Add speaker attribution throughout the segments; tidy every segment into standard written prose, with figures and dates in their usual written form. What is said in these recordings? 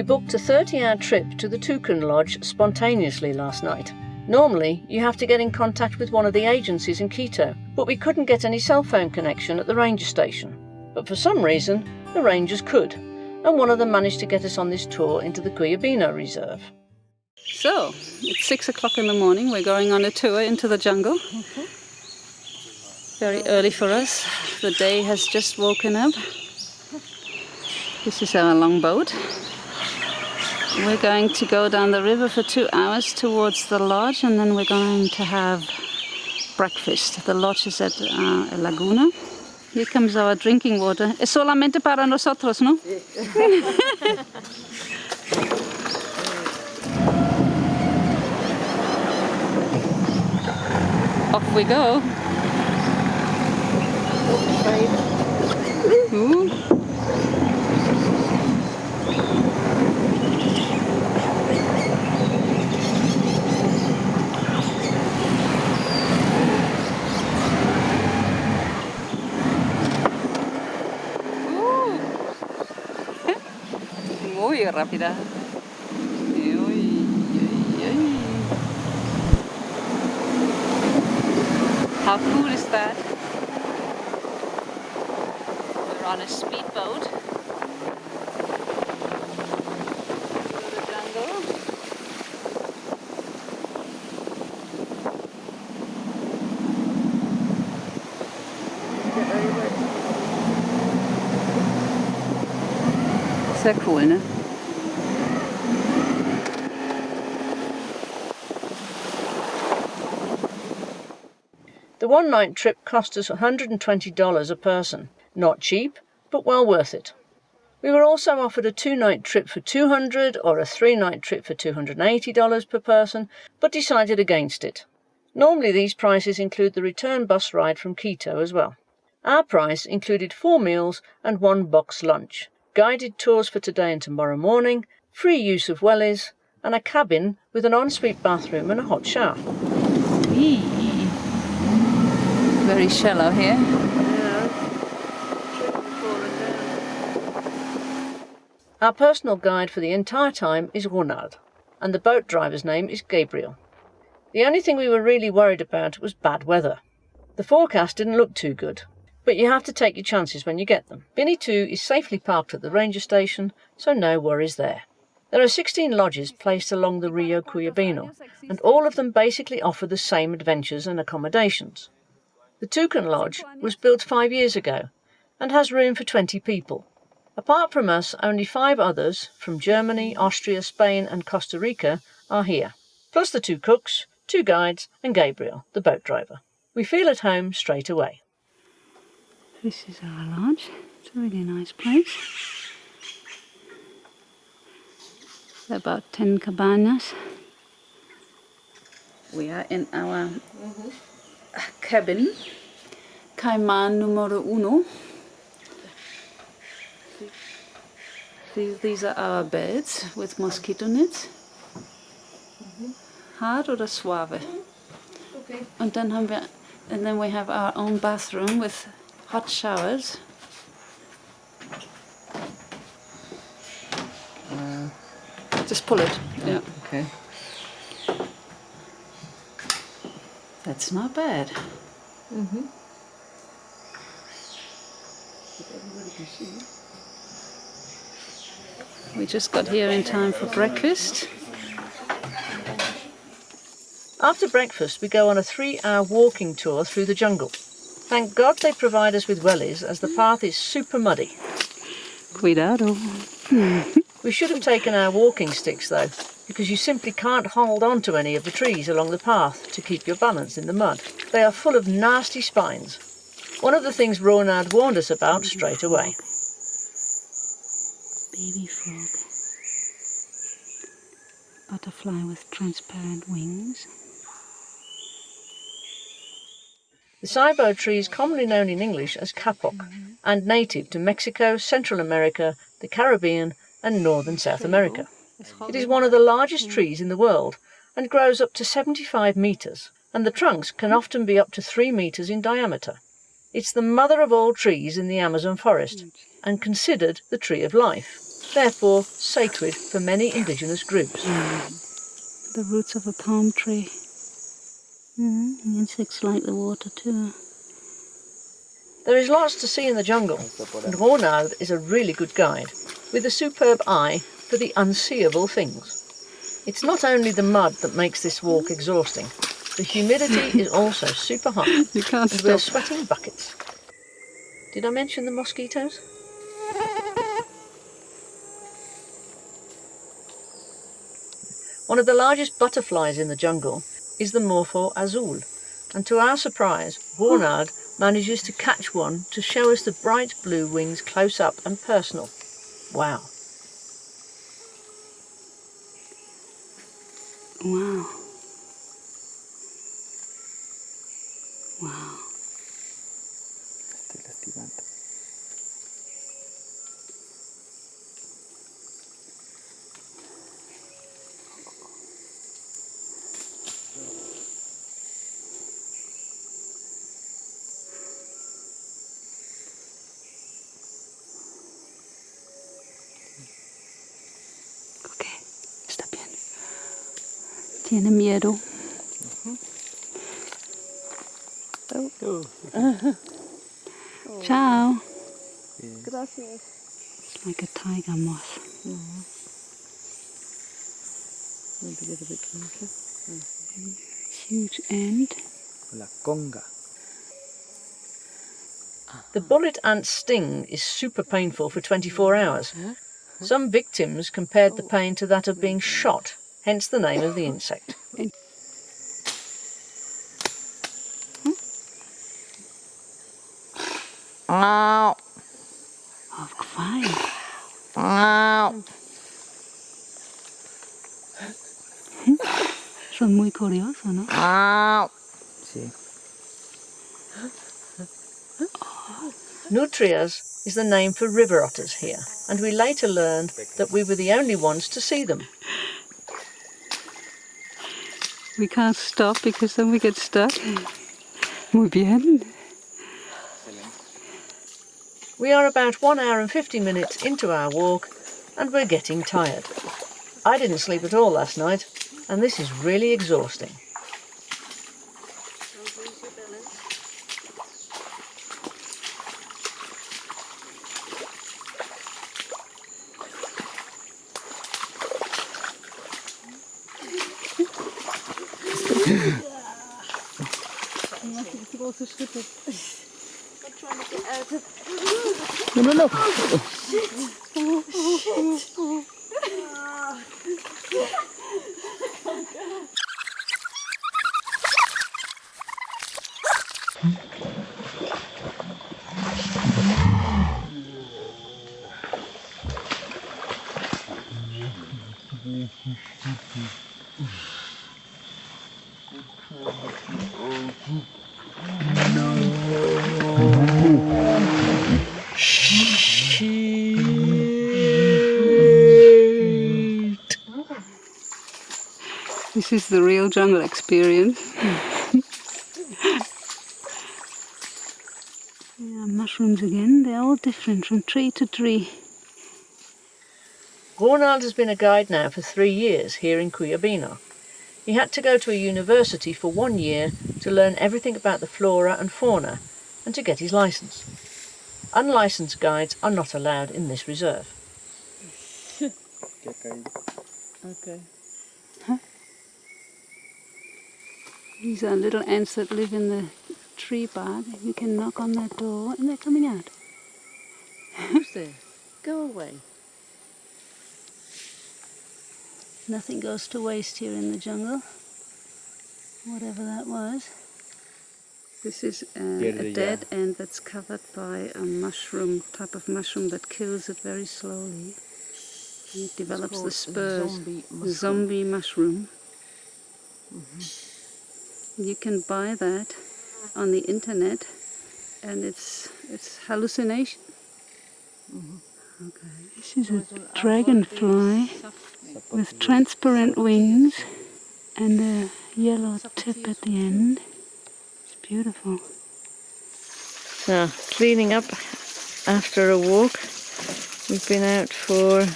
Speaker 1: booked a 30-hour trip to the Tucán Lodge spontaneously last night. Normally, you have to get in contact with one of the agencies in Quito, but we couldn't get any cell phone connection at the ranger station. But for some reason, the rangers could, and one of them managed to get us on this tour into the Cuyabeno Reserve.
Speaker 2: So, it's 6 o'clock in the morning. We're going on a tour into the jungle. Very early for us. The day has just woken up. This is our longboat. We're going to go down the river for 2 hours towards the lodge, and then we're going to have breakfast. The lodge is at a laguna. Here comes our drinking water. Es solamente para nosotros, ¿no? Off we go. Ooh. Muy rápida. How cool is that? We're on a speedboat through the jungle. Sehr cool, ne?
Speaker 1: The one-night trip cost us $120 a person. Not cheap, but well worth it. We were also offered a 2-night trip for $200 or a 3-night trip for $280 per person, but decided against it. Normally these prices include the return bus ride from Quito as well. Our price included 4 meals and 1 box lunch, guided tours for today and tomorrow morning, free use of wellies, and a cabin with an ensuite bathroom and a hot shower.
Speaker 2: Very shallow here.
Speaker 1: Our personal guide for the entire time is Ronald, and the boat driver's name is Gabriel. The only thing we were really worried about was bad weather. The forecast didn't look too good, but you have to take your chances when you get them. Bini 2 is safely parked at the ranger station, so no worries there. There are 16 lodges placed along the Rio Cuyabeno, and all of them basically offer the same adventures and accommodations. The Tucán Lodge was built 5 years ago and has room for 20 people. Apart from us, only 5 others from Germany, Austria, Spain and Costa Rica are here, plus the 2 cooks, 2 guides and Gabriel, the boat driver. We feel at home straight away.
Speaker 2: This is our lodge. It's a really nice place. There are about 10 cabanas. We are in our cabin, caiman numero 1. These are our beds with mosquito nets. Hard oder suave?
Speaker 1: Okay.
Speaker 2: And then we have our own bathroom with hot showers. Just pull it. Yeah.
Speaker 1: Okay.
Speaker 2: That's not bad. We just got here in time for breakfast.
Speaker 1: After breakfast, we go on a 3-hour walking tour through the jungle. Thank God they provide us with wellies, as the path is super muddy.
Speaker 2: Cuidado.
Speaker 1: We should have taken our walking sticks though, because you simply can't hold on to any of the trees along the path to keep your balance in the mud. They are full of nasty spines. One of the things Ronald warned us about straight away.
Speaker 2: Baby frog. Butterfly with transparent wings.
Speaker 1: The saibo tree is commonly known in English as kapok and native to Mexico, Central America, the Caribbean and northern South America. It is one of the largest trees in the world and grows up to 75 metres, and the trunks can often be up to 3 metres in diameter. It's the mother of all trees in the Amazon forest and considered the tree of life. therefore sacred for many indigenous groups.
Speaker 2: The roots of a palm tree. The insects like the water too.
Speaker 1: There is lots to see in the jungle, and Ronald is a really good guide, with a superb eye for the unseeable things. It's not only the mud that makes this walk exhausting, the humidity is also super hot,
Speaker 2: You can't
Speaker 1: and we're
Speaker 2: stop.
Speaker 1: sweating buckets. Did I mention the mosquitoes? One of the largest butterflies in the jungle is the morpho azul, and to our surprise, Ronald manages to catch one to show us the bright blue wings close up and personal. Wow.
Speaker 2: Wow. Wow. Ok, está bien. Tiene miedo. Ciao.
Speaker 1: Gracias.
Speaker 2: It's like a tiger moth.
Speaker 1: Maybe get a bit closer.
Speaker 2: Huge end.
Speaker 3: La conga.
Speaker 1: The bullet ant's sting is super painful for 24 hours. Some victims compared the pain to that of being shot, hence the name of the insect.
Speaker 3: Ow.
Speaker 2: Oh, fine.
Speaker 3: Ow.
Speaker 2: Son muy curiosos, ¿no?
Speaker 3: Ow. Sí.
Speaker 1: Nutrias is the name for river otters here, and we later learned that we were the only ones to see them.
Speaker 2: We can't stop because then we get stuck. Muy bien.
Speaker 1: We are about 1 hour and 50 minutes into our walk, and we're getting tired. I didn't sleep at all last night, and this is really exhausting.
Speaker 3: No, no, no.
Speaker 2: This is the real jungle experience. Yeah, mushrooms again. They're all different from tree to tree.
Speaker 1: Ronald has been a guide now for 3 years here in Cuyabeno. He had to go to a university for 1 year to learn everything about the flora and fauna and to get his license. Unlicensed guides are not allowed in this reserve.
Speaker 3: Okay.
Speaker 2: These are little ants that live in the tree bark. You can knock on that door and they're coming out.
Speaker 1: Who's there? Go away.
Speaker 2: Nothing goes to waste here in the jungle. Whatever that was. This is a dead ant that's covered by a mushroom, type of mushroom that kills it very slowly. And it develops the spurs. Zombie mushroom. You can buy that on the internet, and it's hallucination. Okay. This is a dragonfly with transparent wings and a yellow tip at the end. It's beautiful.
Speaker 1: So, cleaning up after a walk. We've been out for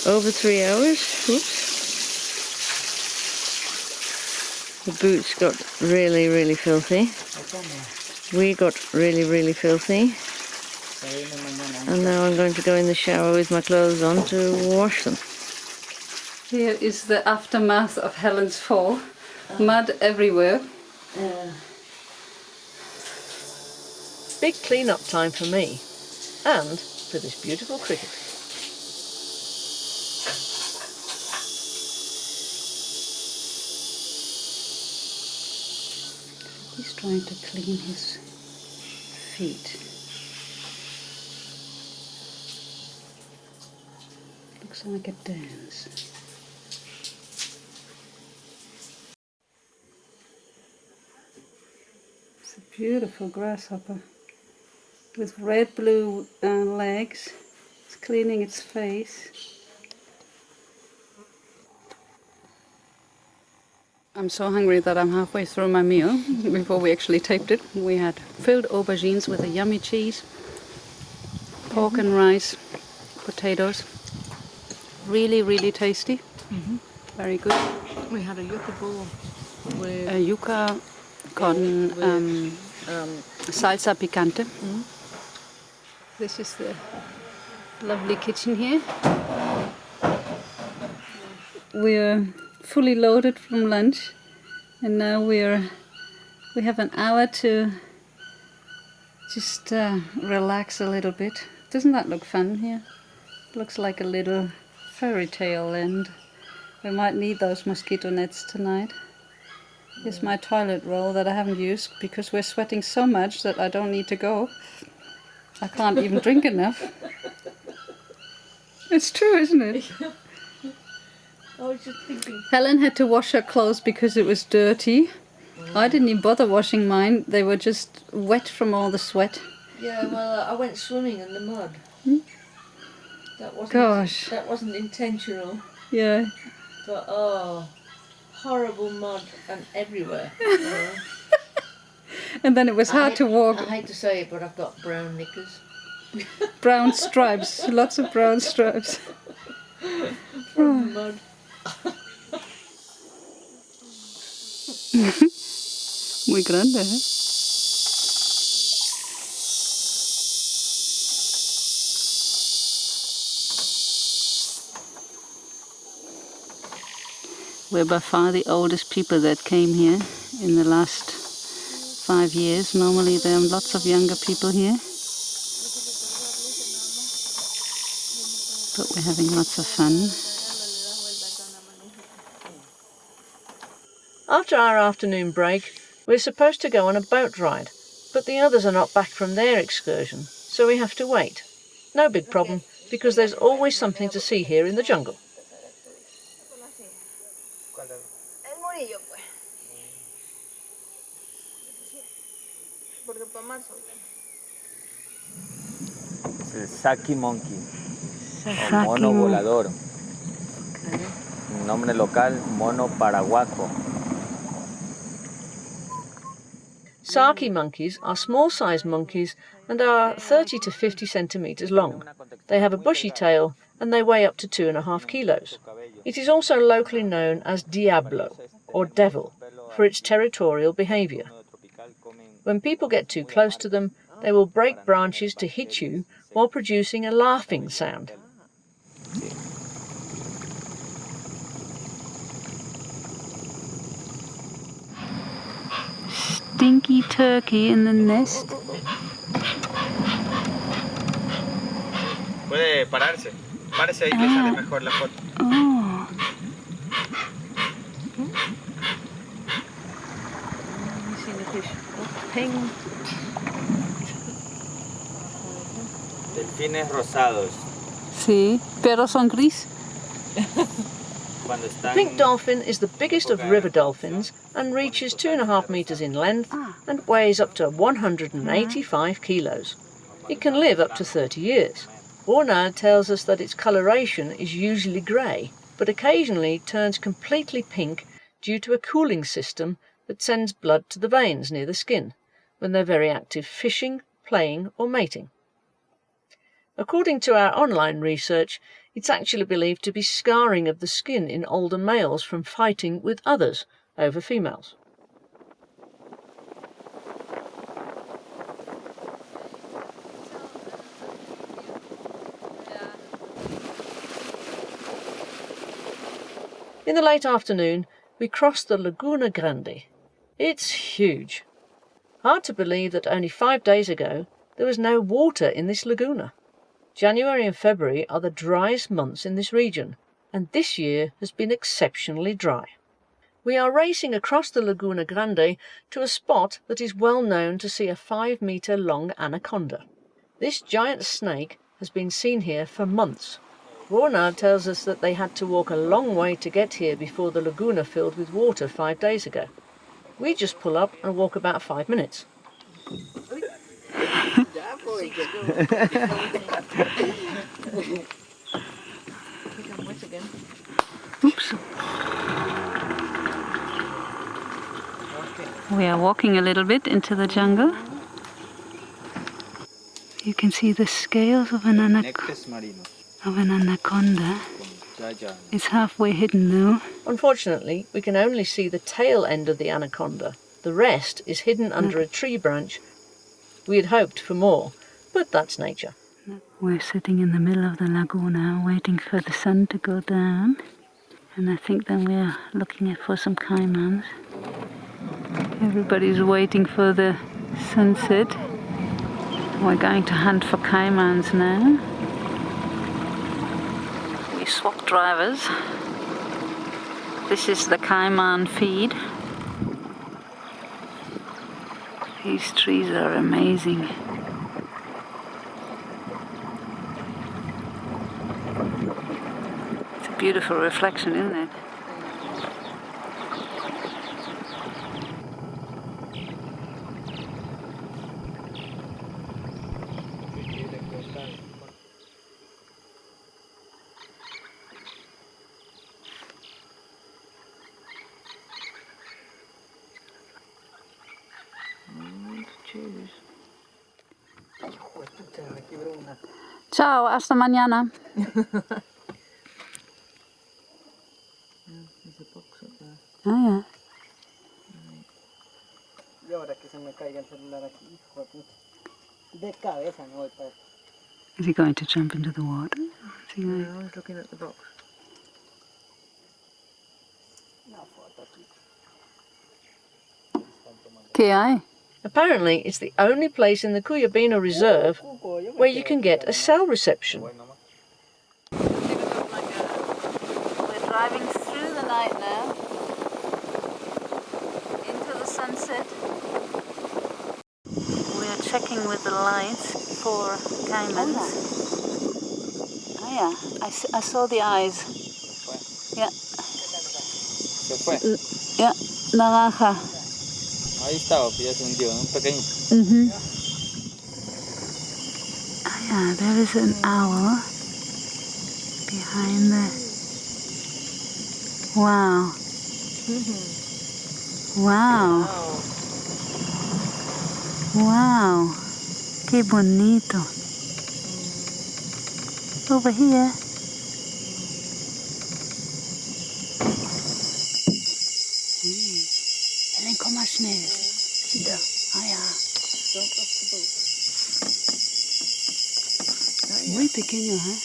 Speaker 2: over 3 hours. Whoops. The boots got really, really filthy. We got really, really filthy. And now I'm going to go in the shower with my clothes on to wash them. Here is the aftermath of Helen's fall. Mud everywhere.
Speaker 1: Big clean-up time for me, and for this beautiful cricket.
Speaker 2: He's trying to clean his feet. Looks like a dance. It's a beautiful grasshopper with red-blue legs. It's cleaning its face. I'm so hungry that I'm halfway through my meal before we actually taped it. We had filled aubergines with a yummy cheese, pork and rice, potatoes. Really, really tasty. Very good.
Speaker 1: We had a yucca bowl with...
Speaker 2: A yuca con salsa picante. This is the lovely kitchen here. We're fully loaded from lunch, and now we have an hour to just relax a little bit. Doesn't that look fun here? Looks like a little fairy tale land. We might need those mosquito nets tonight. Here's my toilet roll that I haven't used because we're sweating so much that I don't need to go. I can't even drink enough. It's true, isn't it?
Speaker 1: I was just thinking...
Speaker 2: Helen had to wash her clothes because it was dirty. I didn't even bother washing mine. They were just wet from all the sweat.
Speaker 1: Yeah, well, I went swimming in the mud. That wasn't intentional.
Speaker 2: Yeah.
Speaker 1: But, oh, horrible mud and everywhere.
Speaker 2: And then it was hard to walk.
Speaker 1: I hate to say it, but I've got brown knickers.
Speaker 2: Brown stripes. Lots of brown stripes.
Speaker 1: From the mud.
Speaker 2: Muy grande, ¿eh? We're by far the oldest people that came here in the last 5 years. Normally there are lots of younger people here. But we're having lots of fun.
Speaker 1: After our afternoon break, we're supposed to go on a boat ride, but the others are not back from their excursion, so we have to wait. No big problem, because there's always something to see here in the jungle.
Speaker 4: Es el Saki monkey, o mono volador. Nombre local, mono paraguaco.
Speaker 1: Saki monkeys are small-sized monkeys and are 30 to 50 centimetres long. They have a bushy tail and they weigh up to 2.5 kilos. It is also locally known as diablo, or devil, for its territorial behaviour. When people get too close to them, they will break branches to hit you while producing a laughing sound.
Speaker 2: Stinky turkey in the nest.
Speaker 4: Puede pararse. Párese ahí que sale mejor la foto.
Speaker 2: Oh.
Speaker 4: Delfines rosados.
Speaker 2: Sí, pero son gris.
Speaker 1: The pink dolphin is the biggest of river dolphins and reaches 2.5 meters in length and weighs up to 185 kilos. It can live up to 30 years. Ornard tells us that its coloration is usually grey, but occasionally turns completely pink due to a cooling system that sends blood to the veins near the skin when they're very active fishing, playing or mating. According to our online research, It's actually believed to be scarring of the skin in older males from fighting with others over females. In the late afternoon, we crossed the Laguna Grande. It's huge. Hard to believe that only 5 days ago there was no water in this laguna. January and February are the driest months in this region, and this year has been exceptionally dry. We are racing across the Laguna Grande to a spot that is well known to see a 5-meter long anaconda. This giant snake has been seen here for months. Ronald tells us that they had to walk a long way to get here before the laguna filled with water 5 days ago. We just pull up and walk about 5 minutes.
Speaker 2: Oops. We are walking a little bit into the jungle. You can see the scales of an anaconda. It's halfway hidden though.
Speaker 1: Unfortunately, we can only see the tail end of the anaconda. The rest is hidden under a tree branch. We had hoped for more, but that's nature.
Speaker 2: We're sitting in the middle of the laguna waiting for the sun to go down. And I think then we're looking for some caimans. Everybody's waiting for the sunset. We're going to hunt for caimans now. We swap drivers. This is the caiman feed. These trees are amazing. It's a beautiful reflection, isn't it? Ciao, hasta mañana. Oh yeah. Is he going to jump into the water?
Speaker 1: No, he's looking at the box.
Speaker 2: ¿Qué hay?
Speaker 1: Apparently, it's the only place in the Cuyabeno Reserve where you can get a cell reception.
Speaker 2: We're driving through the night now, into the sunset. We're checking with the lights for caimans. Oh yeah, I saw the eyes. Yeah. Yeah, naranja.
Speaker 4: Ahí estaba, ya se hundió, un pequeño.
Speaker 2: Oh yeah, there is an owl behind the... Wow. Wow. Wow. Qué bonito. Over here. Helen, komm mal schnell. Wieder. Ah ja. Muy pequeño, ¿eh?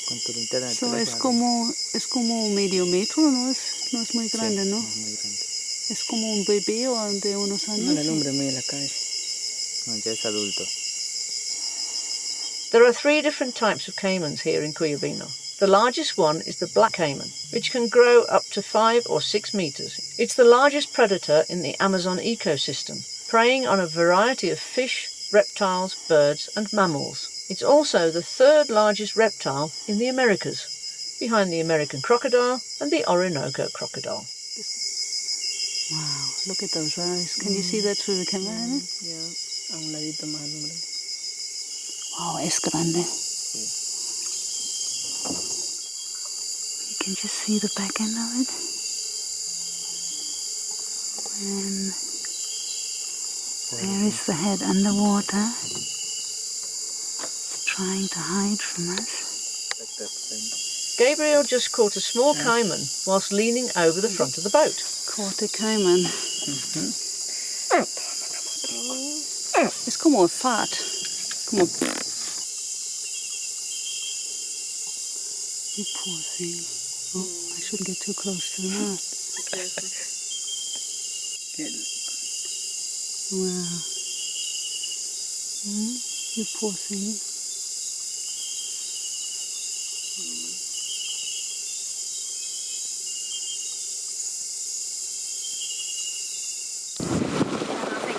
Speaker 4: Con tu linterna de
Speaker 2: So
Speaker 4: teléfono.
Speaker 2: es como medio metro, no es muy grande,
Speaker 4: Sí,
Speaker 2: ¿no?
Speaker 4: no es muy grande.
Speaker 2: Es como un bebé o de unos años.
Speaker 3: No, el hombre muy en la calle.
Speaker 4: No, ya es adulto.
Speaker 1: There are 3 different types of caimans here in Cuyabeno. The largest one is the black caiman, which can grow up to 5 or 6 meters. It's the largest predator in the Amazon ecosystem, preying on a variety of fish, reptiles, birds and mammals. It's also the 3rd largest reptile in the Americas, behind the American crocodile and the Orinoco crocodile.
Speaker 2: Wow, look at those eyes. Can you see that through the camera?
Speaker 3: Ya, a un ladito más grande.
Speaker 2: Wow, es grande. You can just see the back end of it. And there is the head underwater. It's trying to hide from us.
Speaker 1: Gabriel just caught a small caiman whilst leaning over the front of the boat.
Speaker 2: Caught a caiman. Es como a fart. Como... You poor thing. Oh, I shouldn't get too close to the mouth. Wow. You poor thing.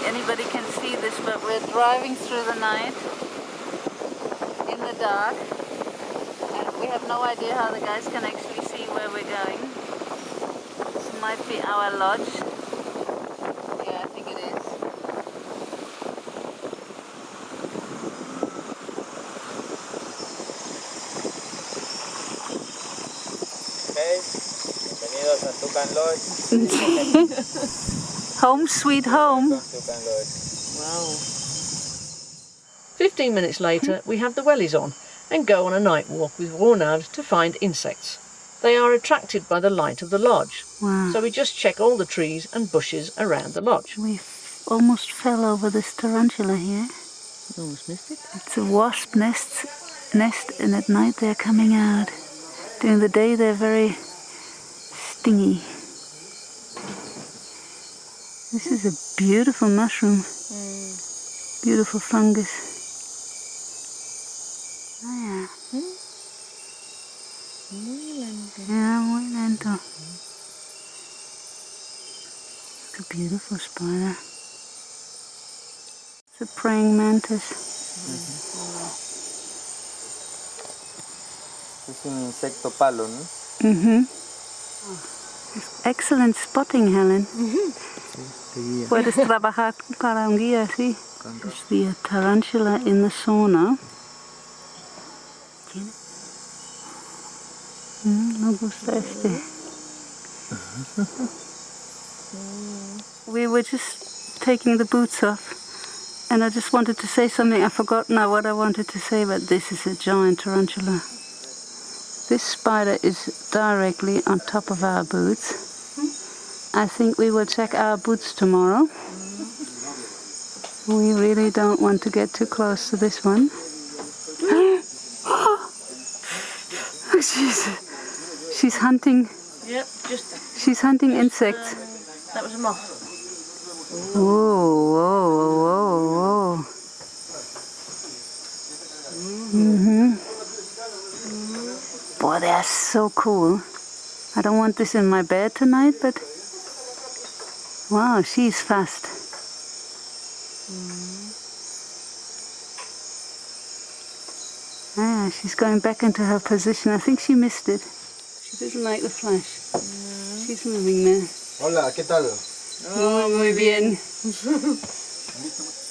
Speaker 2: Anybody can see this, but we're driving through the night in the dark, and we have no idea how the guys can actually see where we're going. This might be our lodge. Yeah, I think it is.
Speaker 4: Hey, bienvenidos a Tucán Lodge.
Speaker 2: Home sweet home.
Speaker 4: Tucán Lodge.
Speaker 1: Wow. 15 minutes later, we have the wellies on and go on a night walk with Ronald to find insects. They are attracted by the light of the lodge,
Speaker 2: Wow.
Speaker 1: so we just check all the trees and bushes around the lodge.
Speaker 2: We almost fell over this tarantula here.
Speaker 1: Almost missed it.
Speaker 2: It's a wasp nest, and at night they're coming out. During the day they're very stingy. This is a beautiful mushroom. Beautiful fungus. Oh yeah. Yeah, muy lento. It's a beautiful spider. It's a praying mantis.
Speaker 4: Es un insecto palo, ¿no?
Speaker 2: Excellent spotting, Helen. Puedes trabajar para un guía así. It's the tarantula in the sauna. No gusta este. We were just taking the boots off, and I just wanted to say something. I forgot now what I wanted to say, but this is a giant tarantula. This spider is directly on top of our boots. I think we will check our boots tomorrow. We really don't want to get too close to this one. Oh, she's hunting.
Speaker 1: Yep,
Speaker 2: She's hunting insects.
Speaker 1: that was a moth.
Speaker 2: Whoa, whoa, whoa, whoa. Boy, they are so cool. I don't want this in my bed tonight, but wow, she's fast. Yeah, she's going back into her position. I think she missed it. She doesn't like the flash. She's moving there.
Speaker 5: Hola, ¿qué tal?
Speaker 2: Oh, muy bien.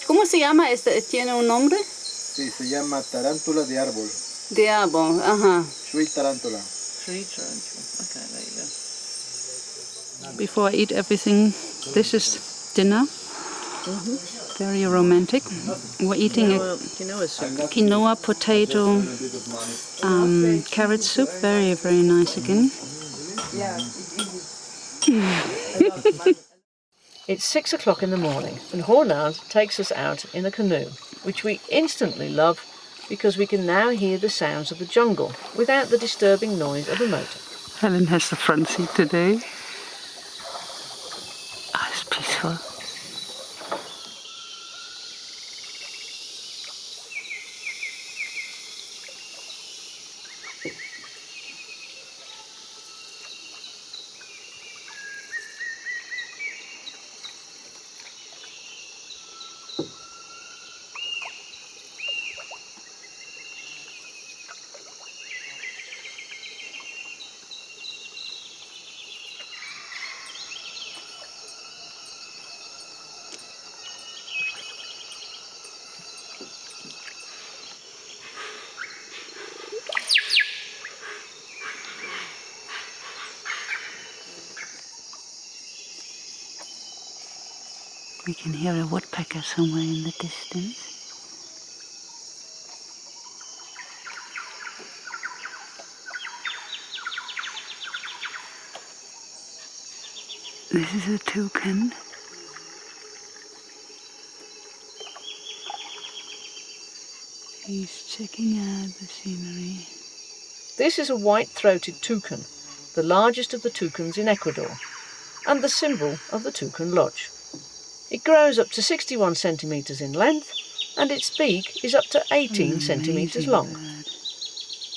Speaker 2: ¿Cómo se llama este? ¿Tiene un nombre?
Speaker 5: Sí, se llama tarántula de árbol.
Speaker 2: De árbol, ajá.
Speaker 5: Tree tarántula.
Speaker 1: Tree tarantula. Okay, there you go.
Speaker 2: Before I eat everything, this is dinner. Very romantic. We're eating a quinoa, potato, carrot soup. Very, very nice again.
Speaker 1: It's 6 o'clock in the morning, and Ronald takes us out in a canoe, which we instantly love because we can now hear the sounds of the jungle without the disturbing noise of a motor.
Speaker 2: Helen has the front seat today. Oh, it's peaceful. We can hear a woodpecker somewhere in the distance. This is a toucan. He's checking out the scenery.
Speaker 1: This is a white-throated toucan, the largest of the toucans in Ecuador, and the symbol of the Tucán Lodge. It grows up to 61 centimetres in length, and its beak is up to 18 centimetres long.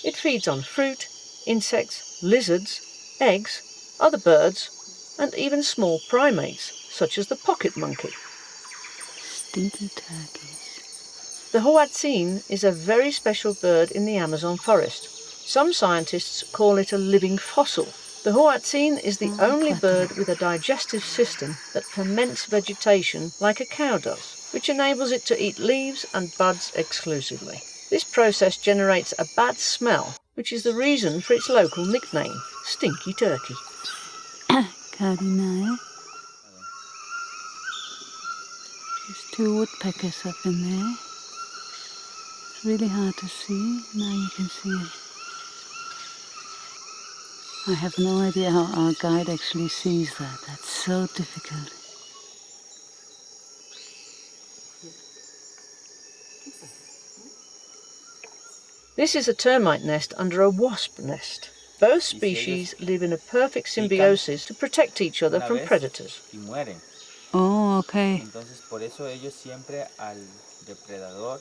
Speaker 1: It feeds on fruit, insects, lizards, eggs, other birds, and even small primates, such as the pocket monkey.
Speaker 2: Stinky turkeys.
Speaker 1: The hoatzin is a very special bird in the Amazon forest. Some scientists call it a living fossil. The hoatzin is the only bird with a digestive system that ferments vegetation like a cow does, which enables it to eat leaves and buds exclusively. This process generates a bad smell, which is the reason for its local nickname, Stinky Turkey.
Speaker 2: Cardinal. There's 2 woodpeckers up in there. It's really hard to see. Now you can see it. I have no idea how our guide actually sees that. That's so difficult.
Speaker 1: This is a termite nest under a wasp nest. Both species live in a perfect symbiosis to protect each other from predators.
Speaker 2: Oh, okay.
Speaker 4: Entonces por eso ellos siempre al depredador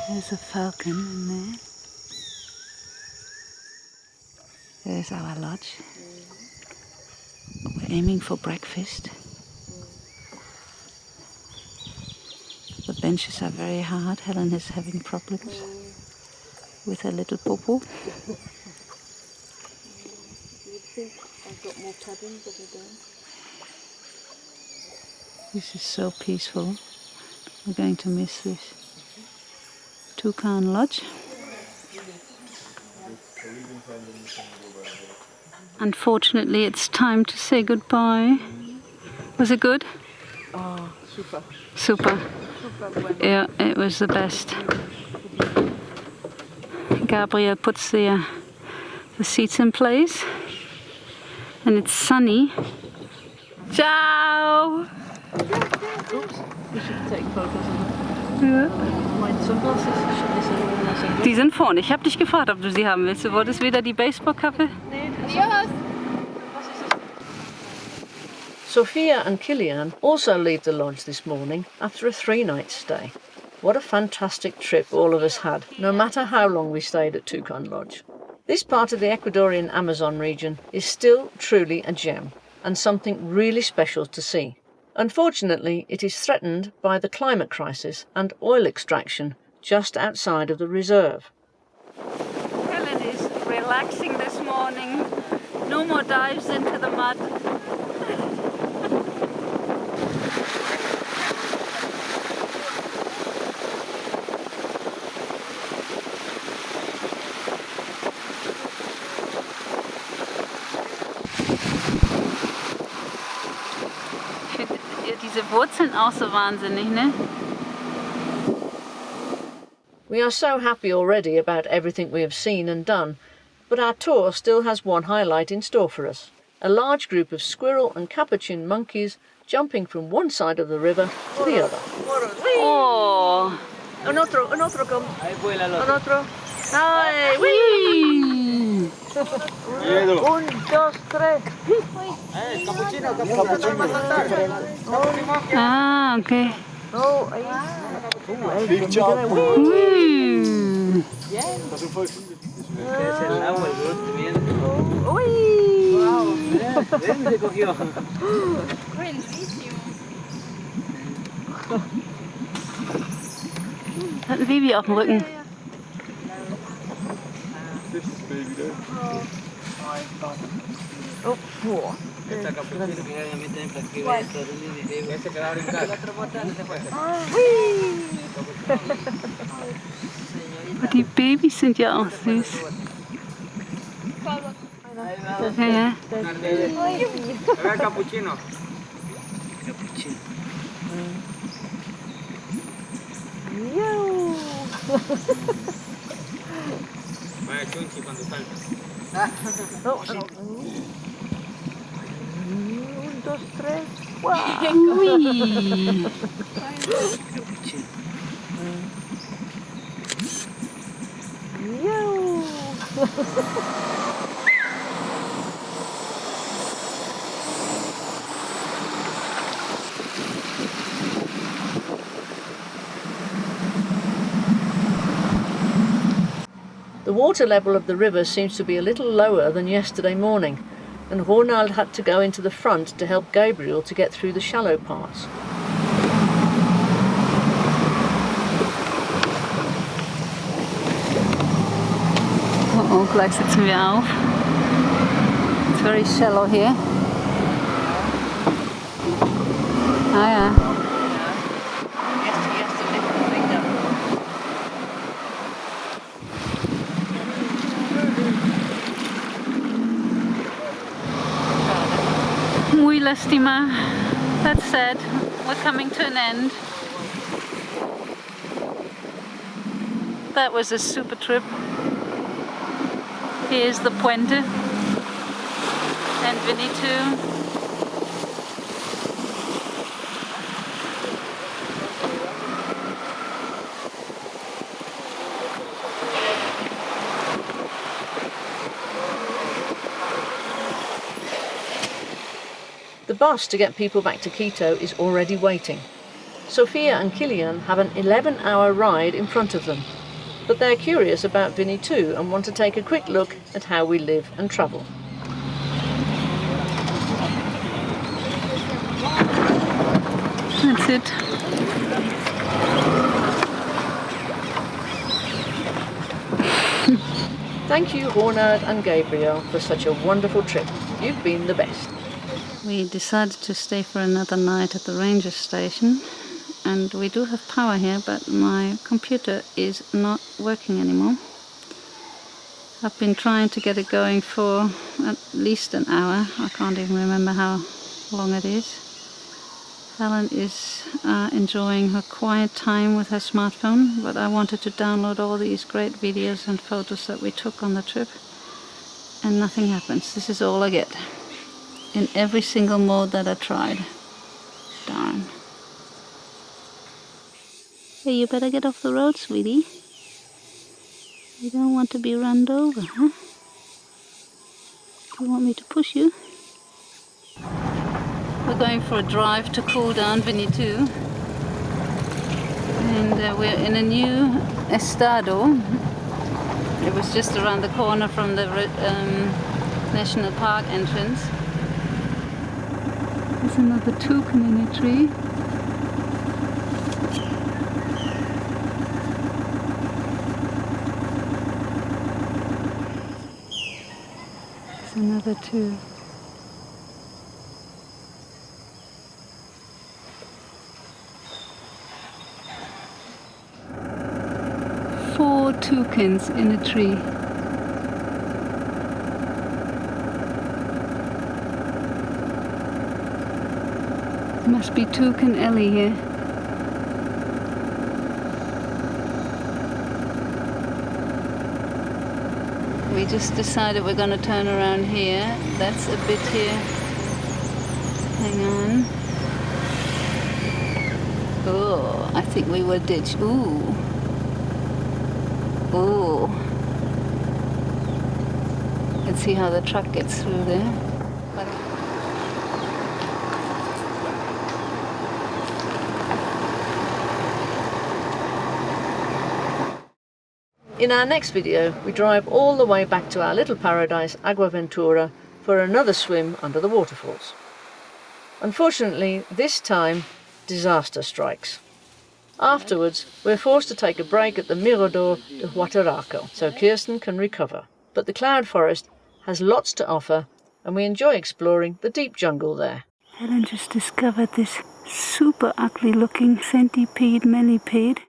Speaker 2: There's a falcon in there. There's our lodge. We're aiming for breakfast. The benches are very hard. Helen is having problems with her little poo-poo. This is so peaceful. We're going to miss this. Tucán Lodge. Unfortunately, it's time to say goodbye. Was it good?
Speaker 1: Oh, super.
Speaker 2: Super. Yeah, it was the best. Gabriel puts the seats in place, and it's sunny. Ciao!
Speaker 1: Oops, we should take photos of them.
Speaker 2: Ja.
Speaker 1: Meine Sunglasses, should
Speaker 2: Die sind vorne. Ich habe dich gefragt, ob du sie haben willst. Du wolltest wieder die Baseballkappe?
Speaker 1: Sophia and Kilian also leave the lodge this morning after a 3-night stay. What a fantastic trip all of us had, no matter how long we stayed at Tucán Lodge. This part of the Ecuadorian Amazon region is still truly a gem and something really special to see. Unfortunately, it is threatened by the climate crisis and oil extraction just outside of the reserve.
Speaker 2: Helen is relaxing this morning. No more dives into the mud. Diese Wurzeln auch so wahnsinnig, ne?
Speaker 1: We are so happy already about everything we have seen and done, but our tour still has one highlight in store for us. A large group of squirrel and capuchin monkeys jumping from one side of the river to the other.
Speaker 2: Oh!
Speaker 1: Un otro, come.
Speaker 4: ahí vuela el
Speaker 1: Un
Speaker 4: otro.
Speaker 1: otro. Ay,
Speaker 2: Whee!
Speaker 1: 1, 2, 3.
Speaker 4: Capuchino.
Speaker 2: Ah, okay.
Speaker 1: Oh, ahí.
Speaker 2: Whee!
Speaker 4: Es el agua, el brote viene.
Speaker 1: Uy.
Speaker 4: Ven, se cogió.
Speaker 2: Hat ein Baby auf dem Rücken. Die Babys sind ja auch süß. Ja.
Speaker 4: Capuchino. Vaya chunchi cuando salta.
Speaker 1: Un, dos, tres.
Speaker 2: Ui.
Speaker 1: The water level of the river seems to be a little lower than yesterday morning, and Ronald had to go into the front to help Gabriel to get through the shallow parts.
Speaker 2: Oh, gleich sitzen wir auf. It's very shallow here. Ah ja. Muy lástima. That's sad. We're coming to an end. That was a super trip. Here's the Puente and Vinny too.
Speaker 1: The bus to get people back to Quito is already waiting. Sophia and Kilian have an 11-hour ride in front of them, but they're curious about Vinny too and want to take a quick look at how we live and travel.
Speaker 2: That's it.
Speaker 1: Thank you, Ronald and Gabriel, for such a wonderful trip. You've been the best.
Speaker 2: We decided to stay for another night at the ranger station, and we do have power here, but my computer is not working anymore. I've been trying to get it going for at least an hour. I can't even remember how long it is. Helen is enjoying her quiet time with her smartphone, but I wanted to download all these great videos and photos that we took on the trip, and nothing happens. This is all I get in every single mode that I tried. Darn. Hey, you better get off the road, sweetie. You don't want to be run over, huh? Do you want me to push you? We're going for a drive to cool down Vinny too. And we're in a new estado. It was just around the corner from the National Park entrance. There's another toucan in a tree. There's another two. Four toucans in a tree. Must be Tucan Ellie here. We just decided we're going to turn around here. That's a bit here. Hang on. Oh, I think we were ditched. Ooh. Ooh. Let's see how the truck gets through there.
Speaker 1: In our next video, we drive all the way back to our little paradise, Aguaventura, for another swim under the waterfalls. Unfortunately, this time, disaster strikes. Afterwards, we're forced to take a break at the Mirador de Huataraco so Kirsten can recover. But the cloud forest has lots to offer, and we enjoy exploring the deep jungle there.
Speaker 2: Helen just discovered this super ugly looking centipede millipede.